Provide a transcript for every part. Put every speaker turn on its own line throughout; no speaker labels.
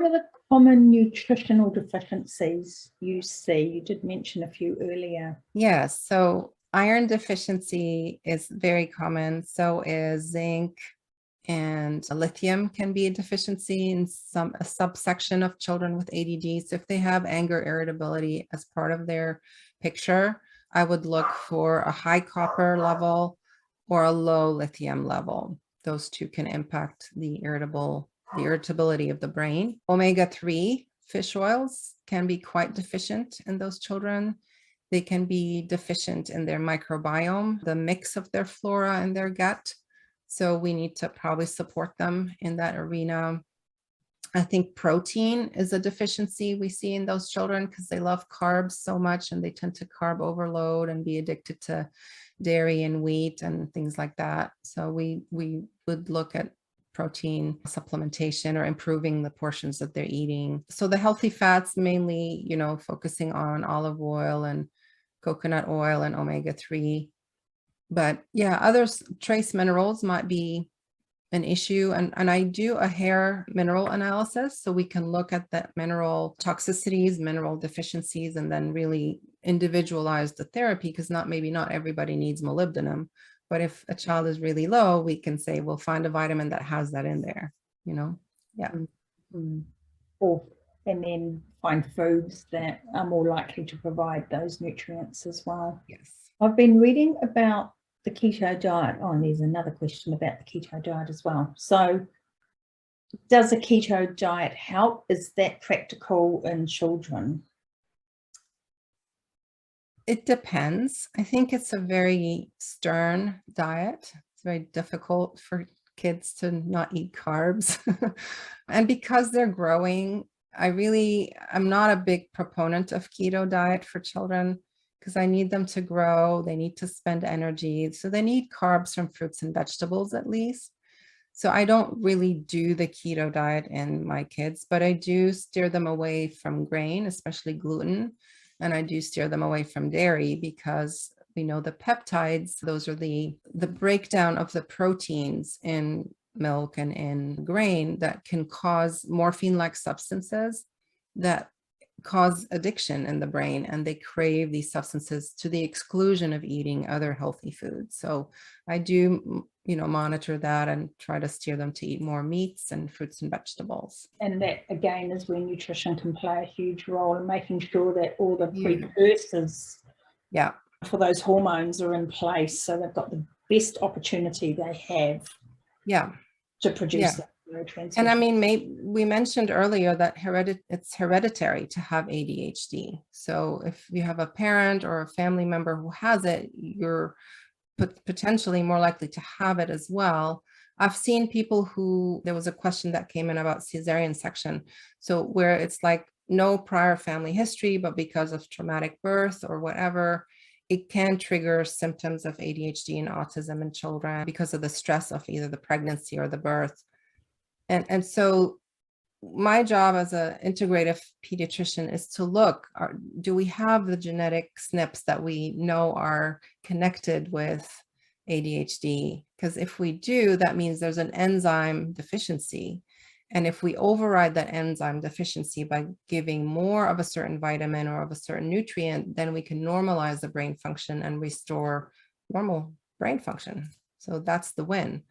what are the common nutritional deficiencies you see? You did mention a few earlier.
Yes, so iron deficiency is very common. So is zinc, and lithium can be a deficiency in a subsection of children with ADD. So if they have anger irritability as part of their picture, I would look for a high copper level or a low lithium level. Those two can impact the irritability of the brain. Omega-3 fish oils can be quite deficient in those children. They can be deficient in their microbiome, the mix of their flora and their gut. So we need to probably support them in that arena. I think protein is a deficiency we see in those children because they love carbs so much and they tend to carb overload and be addicted to dairy and wheat and things like that. So we would look at protein supplementation or improving the portions that they're eating. So the healthy fats, mainly, focusing on olive oil and coconut oil and omega-3. But yeah, other trace minerals might be an issue. And I do a hair mineral analysis so we can look at that mineral toxicities, mineral deficiencies, and then really individualize the therapy because maybe not everybody needs molybdenum. But if a child is really low, we can say, we'll find a vitamin that has that in there, Yeah.
Mm-hmm. And then find foods that are more likely to provide those nutrients as well.
Yes.
I've been reading about the keto diet. Oh, and there's another question about the keto diet as well. So does a keto diet help? Is that practical in children?
It depends. I think it's a very stern diet. It's very difficult for kids to not eat carbs. And because they're growing, I'm not a big proponent of keto diet for children because I need them to grow. They need to spend energy. So they need carbs from fruits and vegetables at least. So I don't really do the keto diet in my kids, but I do steer them away from grain, especially gluten. And I do steer them away from dairy because we know the peptides, those are the breakdown of the proteins in milk and in grain that can cause morphine-like substances that cause addiction in the brain, and they crave these substances to the exclusion of eating other healthy foods. So I do, monitor that and try to steer them to eat more meats and fruits and vegetables.
And that again is where nutrition can play a huge role in making sure that all the precursors for those hormones are in place, so they've got the best opportunity they have to produce that neurotransmitter.
And I mean, we mentioned earlier that it's hereditary to have ADHD. So if you have a parent or a family member who has it, you're potentially more likely to have it as well. I've seen people there was a question that came in about cesarean section. So where it's like no prior family history, but because of traumatic birth or whatever, it can trigger symptoms of ADHD and autism in children because of the stress of either the pregnancy or the birth. And so my job as an integrative pediatrician is to look, do we have the genetic SNPs that we know are connected with ADHD? Because if we do, that means there's an enzyme deficiency. And if we override that enzyme deficiency by giving more of a certain vitamin or of a certain nutrient, then we can normalize the brain function and restore normal brain function. So that's the win.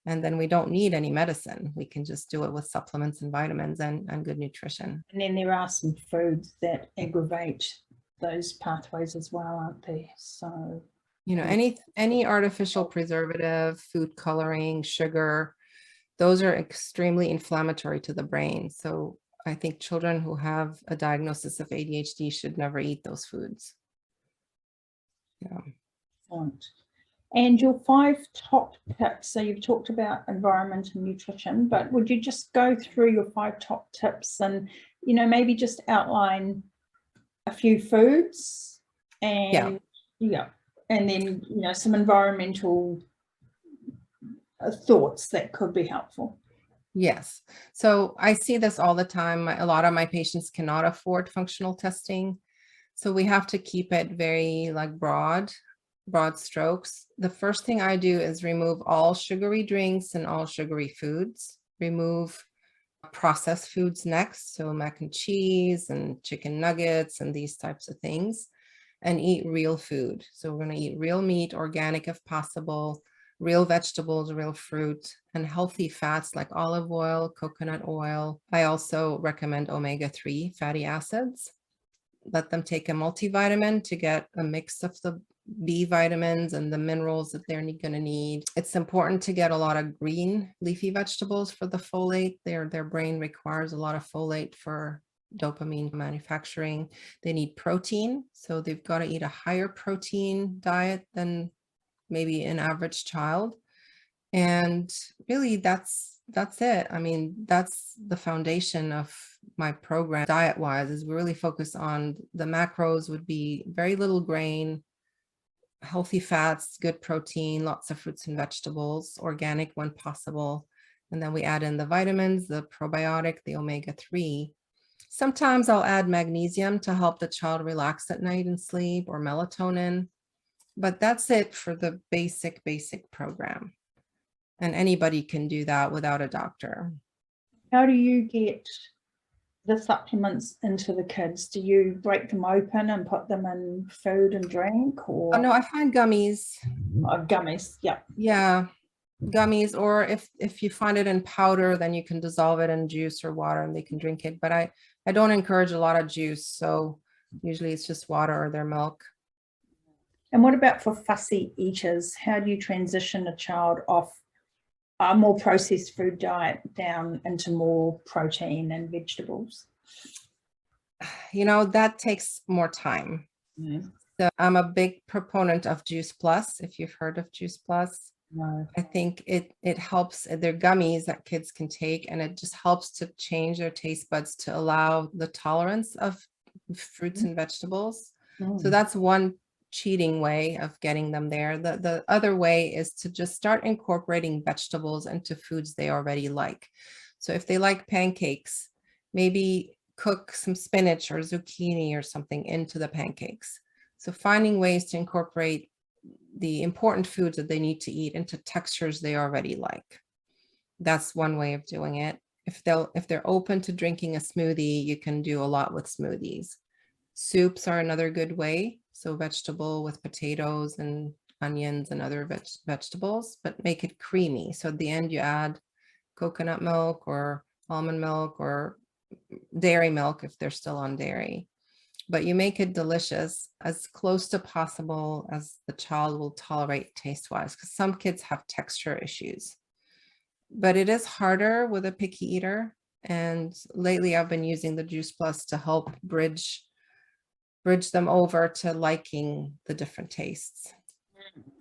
And then we don't need any medicine. We can just do it with supplements and vitamins and good nutrition.
And then there are some foods that aggravate those pathways as well, aren't there? So,
any artificial preservative, food coloring, sugar, those are extremely inflammatory to the brain. So I think children who have a diagnosis of ADHD should never eat those foods.
And your 5 top tips, so you've talked about environment and nutrition, but would you just go through your 5 top tips and, maybe just outline a few foods and, and then, some environmental thoughts that could be helpful?
Yes. So I see this all the time. A lot of my patients cannot afford functional testing. So we have to keep it very broad strokes. The first thing I do is remove all sugary drinks and all sugary foods, remove processed foods next, so mac and cheese and chicken nuggets and these types of things, and eat real food. So we're going to eat real meat, organic if possible, real vegetables, real fruit, and healthy fats like olive oil, coconut oil. I also recommend omega-3 fatty acids. Let them take a multivitamin to get a mix of the B vitamins and the minerals that they're going to need. It's important to get a lot of green leafy vegetables for the folate. Their brain requires a lot of folate for dopamine manufacturing. They need protein, so they've got to eat a higher protein diet than maybe an average child. And really that's it. I mean, that's the foundation of my program diet wise, is we really focus on the macros would be very little grain, healthy fats, good protein, lots of fruits and vegetables, organic when possible. And then we add in the vitamins, the probiotic, the omega-3. Sometimes I'll add magnesium to help the child relax at night and sleep, or melatonin. But that's it for the basic program. And anybody can do that without a doctor.
How do you get the supplements into the kids? Do you break them open and put them in food and drink, or?
Oh no, I find gummies.
Gummies, yeah.
Yeah, gummies, or if you find it in powder, then you can dissolve it in juice or water and they can drink it. But I don't encourage a lot of juice, so usually it's just water or their milk.
And what about for fussy eaters? How do you transition a child off a more processed food diet down into more protein and vegetables?
You know, that takes more time. So I'm a big proponent of Juice Plus, if you've heard of Juice Plus.
No.
I think it helps. They're gummies that kids can take, and it just helps to change their taste buds to allow the tolerance of fruits and vegetables. So that's one cheating way of getting them there. The other way is to just start incorporating vegetables into foods they already like. So if they like pancakes, maybe cook some spinach or zucchini or something into the pancakes. So finding ways to incorporate the important foods that they need to eat into textures they already like. That's one way of doing it. If they're open to drinking a smoothie, you can do a lot with smoothies. Soups are another good way. So vegetable with potatoes and onions and other vegetables, but make it creamy. So at the end you add coconut milk or almond milk or dairy milk if they're still on dairy. But you make it delicious, as close to possible as the child will tolerate taste-wise, because some kids have texture issues. But it is harder with a picky eater. And lately I've been using the Juice Plus to help bridge them over to liking the different tastes.